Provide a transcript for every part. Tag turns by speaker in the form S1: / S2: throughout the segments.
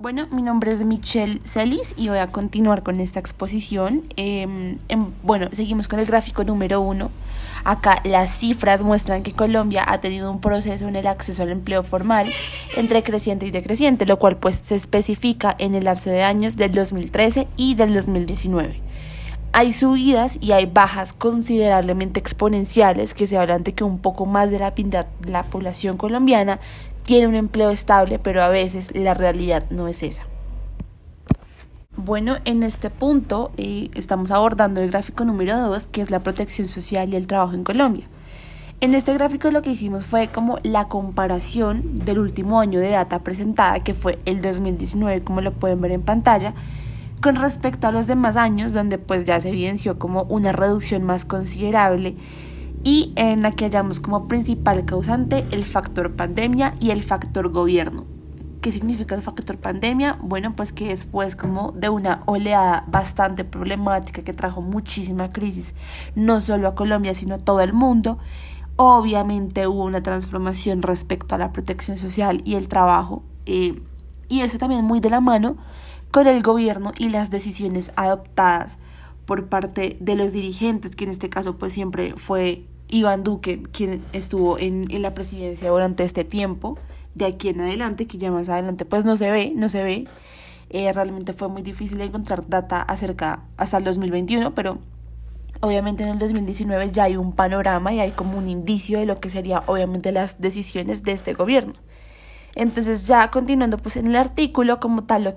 S1: Bueno, mi nombre es Michelle Celis y voy a continuar con esta exposición. Bueno, seguimos con el gráfico número 1. Acá las cifras muestran que Colombia ha tenido un proceso en el acceso al empleo formal entre creciente y decreciente, lo cual pues se especifica en el lapso de años del 2013 y del 2019. Hay subidas y hay bajas considerablemente exponenciales que se hablan de que un poco más de la población colombiana tiene un empleo estable, pero a veces la realidad no es esa. Bueno, en este punto estamos abordando el gráfico número 2, que es la protección social y el trabajo en Colombia. En este gráfico lo que hicimos fue como la comparación del último año de data presentada, que fue el 2019, como lo pueden ver en pantalla, con respecto a los demás años, donde pues ya se evidenció como una reducción más considerable y en la que hallamos como principal causante el factor pandemia y el factor gobierno. ¿Qué significa el factor pandemia? Bueno, pues que después como de una oleada bastante problemática que trajo muchísima crisis, no solo a Colombia, sino a todo el mundo, obviamente hubo una transformación respecto a la protección social y el trabajo, y eso también muy de la mano con el gobierno y las decisiones adoptadas por parte de los dirigentes, que en este caso pues siempre fue Iván Duque quien estuvo en la presidencia durante este tiempo. De aquí en adelante, que ya más adelante pues no se ve, realmente fue muy difícil encontrar data acerca hasta el 2021, pero obviamente en el 2019 ya hay un panorama y hay como un indicio de lo que serían obviamente las decisiones de este gobierno. Entonces ya continuando pues en el artículo como tal, lo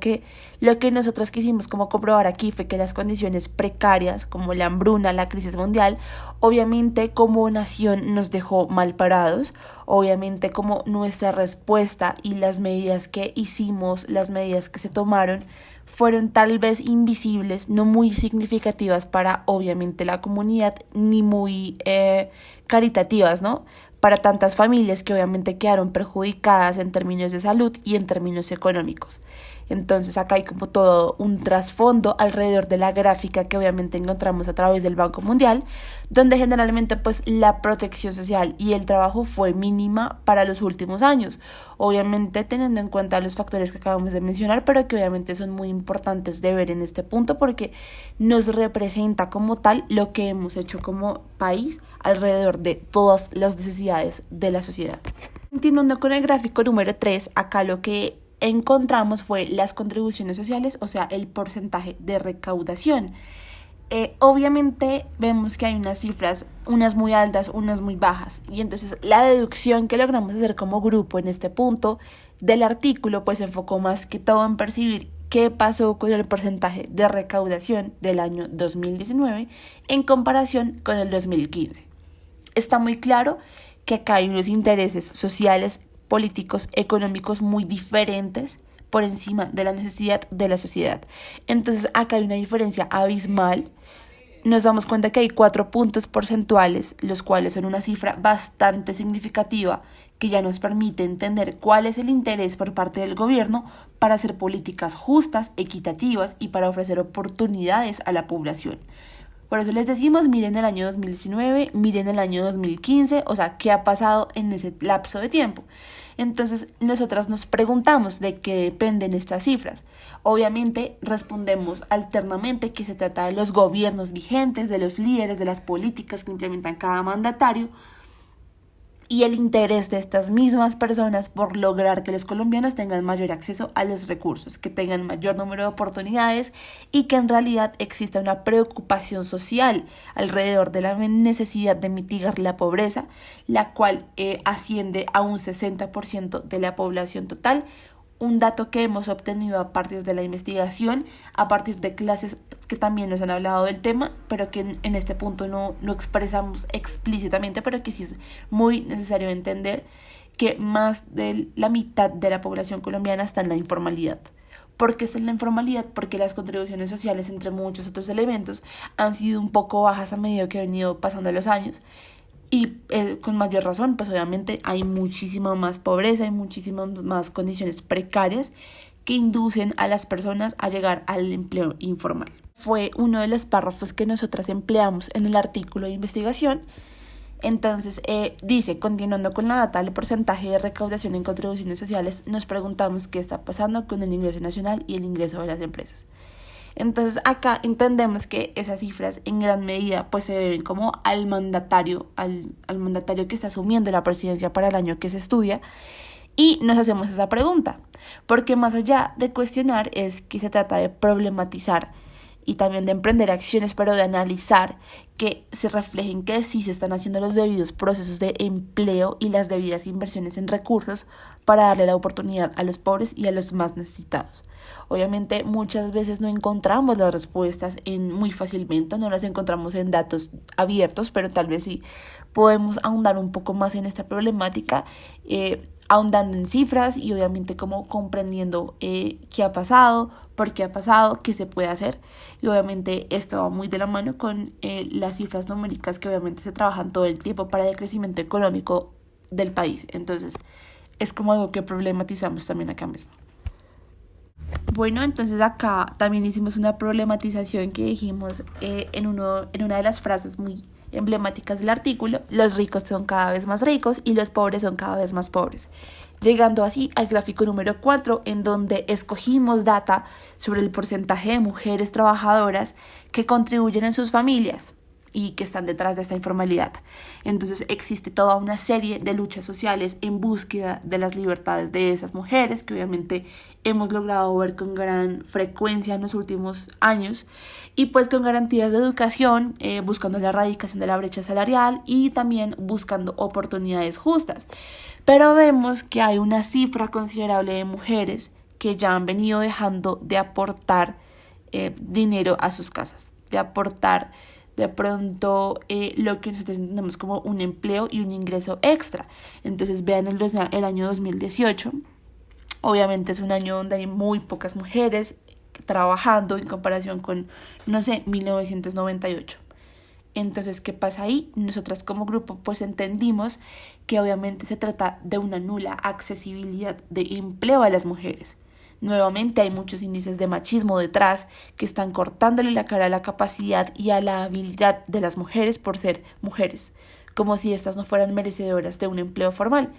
S1: que nosotros quisimos como comprobar aquí fue que las condiciones precarias como la hambruna, la crisis mundial, obviamente como nación nos dejó mal parados, obviamente como nuestra respuesta y las medidas que hicimos, las medidas que se tomaron fueron tal vez invisibles, no muy significativas para obviamente la comunidad, ni muy caritativas, ¿no? Para tantas familias que obviamente quedaron perjudicadas en términos de salud y en términos económicos. Entonces acá hay como todo un trasfondo alrededor de la gráfica que obviamente encontramos a través del Banco Mundial, donde generalmente pues la protección social y el trabajo fue mínima para los últimos años, obviamente teniendo en cuenta los factores que acabamos de mencionar, pero que obviamente son muy importantes de ver en este punto porque nos representa como tal lo que hemos hecho como país alrededor de todas las necesidades de la sociedad. Continuando con el gráfico número 3, acá lo que encontramos fue las contribuciones sociales, o sea, el porcentaje de recaudación. Obviamente vemos que hay unas cifras, unas muy altas, unas muy bajas, y entonces la deducción que logramos hacer como grupo en este punto del artículo pues se enfocó más que todo en percibir qué pasó con el porcentaje de recaudación del año 2019 en comparación con el 2015. Está muy claro que acá hay unos intereses sociales, políticos, económicos muy diferentes por encima de la necesidad de la sociedad. Entonces acá hay una diferencia abismal. Nos damos cuenta que hay 4 puntos porcentuales, los cuales son una cifra bastante significativa que ya nos permite entender cuál es el interés por parte del gobierno para hacer políticas justas, equitativas y para ofrecer oportunidades a la población. Por eso les decimos, miren el año 2019, miren el año 2015, o sea, ¿qué ha pasado en ese lapso de tiempo? Entonces, nosotras nos preguntamos de qué dependen estas cifras. Obviamente, respondemos alternamente que se trata de los gobiernos vigentes, de los líderes, de las políticas que implementan cada mandatario, y el interés de estas mismas personas por lograr que los colombianos tengan mayor acceso a los recursos, que tengan mayor número de oportunidades y que en realidad exista una preocupación social alrededor de la necesidad de mitigar la pobreza, la cual asciende a un 60% de la población total. Un dato que hemos obtenido a partir de la investigación, a partir de clases que también nos han hablado del tema, pero que en este punto no expresamos explícitamente, pero que sí es muy necesario entender que más de la mitad de la población colombiana está en la informalidad. ¿Por qué está en la informalidad? Porque las contribuciones sociales, entre muchos otros elementos, han sido un poco bajas a medida que han venido pasando los años. Y con mayor razón, pues obviamente hay muchísima más pobreza, hay muchísimas más condiciones precarias que inducen a las personas a llegar al empleo informal. Fue uno de los párrafos que nosotras empleamos en el artículo de investigación, Entonces, dice, continuando con la data del porcentaje de recaudación en contribuciones sociales, nos preguntamos qué está pasando con el ingreso nacional y el ingreso de las empresas. Entonces acá entendemos que esas cifras en gran medida pues se deben como al mandatario, al mandatario que está asumiendo la presidencia para el año que se estudia, y nos hacemos esa pregunta, porque más allá de cuestionar es que se trata de problematizar y también de emprender acciones, pero de analizar que se reflejen que sí se están haciendo los debidos procesos de empleo y las debidas inversiones en recursos para darle la oportunidad a los pobres y a los más necesitados. Obviamente muchas veces no encontramos las respuestas muy fácilmente, no las encontramos en datos abiertos, pero tal vez sí podemos ahondar un poco más en esta problemática, ahondando en cifras y obviamente como comprendiendo qué ha pasado, por qué ha pasado, qué se puede hacer. Y obviamente esto va muy de la mano con las cifras numéricas que obviamente se trabajan todo el tiempo para el crecimiento económico del país. Entonces es como algo que problematizamos también acá mismo. Bueno, entonces acá también hicimos una problematización que dijimos en una de las frases muy emblemáticas del artículo: los ricos son cada vez más ricos y los pobres son cada vez más pobres. Llegando así al gráfico número 4, en donde escogimos data sobre el porcentaje de mujeres trabajadoras que contribuyen en sus familias y que están detrás de esta informalidad. Entonces existe toda una serie de luchas sociales en búsqueda de las libertades de esas mujeres, que obviamente hemos logrado ver con gran frecuencia en los últimos años, y pues con garantías de educación, buscando la erradicación de la brecha salarial y también buscando oportunidades justas. Pero vemos que hay una cifra considerable de mujeres que ya han venido dejando de aportar dinero a sus casas, de aportar de pronto lo que nosotros entendemos como un empleo y un ingreso extra. Entonces vean el año 2018, obviamente es un año donde hay muy pocas mujeres trabajando en comparación con, 1998. Entonces, ¿qué pasa ahí? Nosotras como grupo pues entendimos que obviamente se trata de una nula accesibilidad de empleo a las mujeres. Nuevamente hay muchos índices de machismo detrás que están cortándole la cara a la capacidad y a la habilidad de las mujeres por ser mujeres, como si estas no fueran merecedoras de un empleo formal.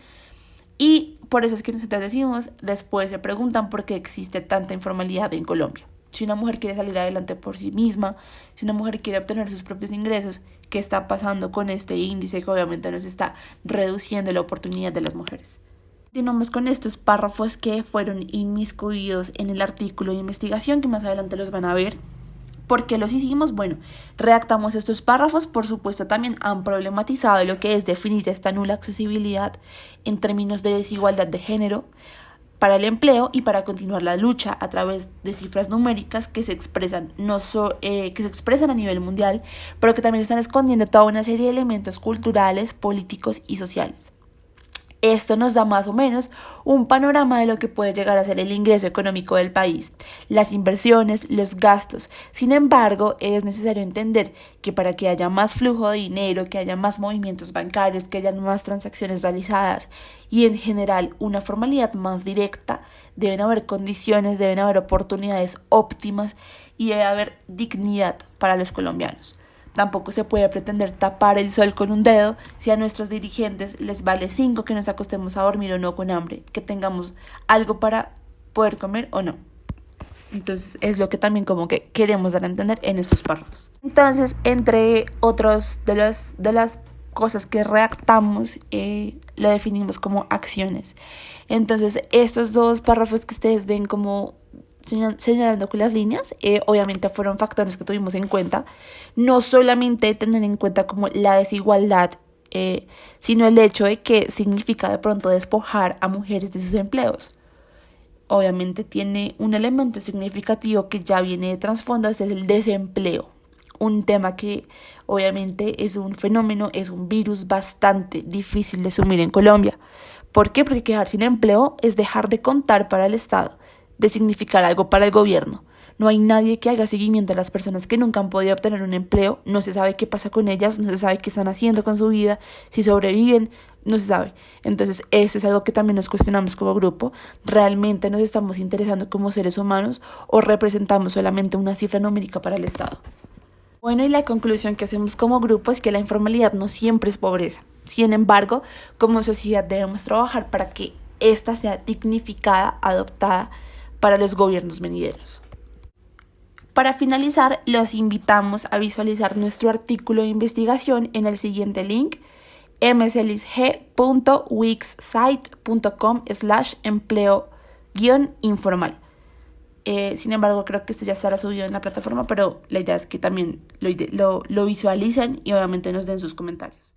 S1: Y por eso es que nosotros decimos, después se preguntan por qué existe tanta informalidad en Colombia. Si una mujer quiere salir adelante por sí misma, si una mujer quiere obtener sus propios ingresos, ¿qué está pasando con este índice que obviamente nos está reduciendo la oportunidad de las mujeres? Continuamos con estos párrafos que fueron inmiscuidos en el artículo de investigación, que más adelante los van a ver. ¿Por qué los hicimos? Bueno, redactamos estos párrafos, por supuesto también han problematizado lo que es definir esta nula accesibilidad en términos de desigualdad de género para el empleo y para continuar la lucha a través de cifras numéricas que se expresan que se expresan a nivel mundial, pero que también están escondiendo toda una serie de elementos culturales, políticos y sociales. Esto nos da más o menos un panorama de lo que puede llegar a ser el ingreso económico del país, las inversiones, los gastos. Sin embargo, es necesario entender que para que haya más flujo de dinero, que haya más movimientos bancarios, que haya más transacciones realizadas y en general una formalidad más directa, deben haber condiciones, deben haber oportunidades óptimas y debe haber dignidad para los colombianos. Tampoco se puede pretender tapar el sol con un dedo si a nuestros dirigentes les vale 5 que nos acostemos a dormir o no con hambre, que tengamos algo para poder comer o no. Entonces es lo que también como que queremos dar a entender en estos párrafos. Entonces, entre otros de las cosas que redactamos, lo definimos como acciones. Entonces, estos dos párrafos que ustedes ven como señalando con las líneas, obviamente fueron factores que tuvimos en cuenta, no solamente tener en cuenta como la desigualdad, sino el hecho de que significa de pronto despojar a mujeres de sus empleos. Obviamente tiene un elemento significativo que ya viene de trasfondo, ese es el desempleo, un tema que obviamente es un fenómeno, es un virus bastante difícil de asumir en Colombia. ¿Por qué? Porque quedar sin empleo es dejar de contar para el Estado, de significar algo para el gobierno. No hay nadie que haga seguimiento a las personas que nunca han podido obtener un empleo, no se sabe qué pasa con ellas, no se sabe qué están haciendo con su vida, si sobreviven, no se sabe. Entonces eso es algo que también nos cuestionamos como grupo. ¿Realmente nos estamos interesando como seres humanos o representamos solamente una cifra numérica para el Estado? Bueno, y la conclusión que hacemos como grupo es que la informalidad no siempre es pobreza. Sin embargo, como sociedad debemos trabajar para que ésta sea dignificada, adoptada para los gobiernos venideros. Para finalizar, los invitamos a visualizar nuestro artículo de investigación en el siguiente link: mslisg.wixsite.com/empleo-informal. Sin embargo, creo que esto ya estará subido en la plataforma, pero la idea es que también lo visualicen y obviamente nos den sus comentarios.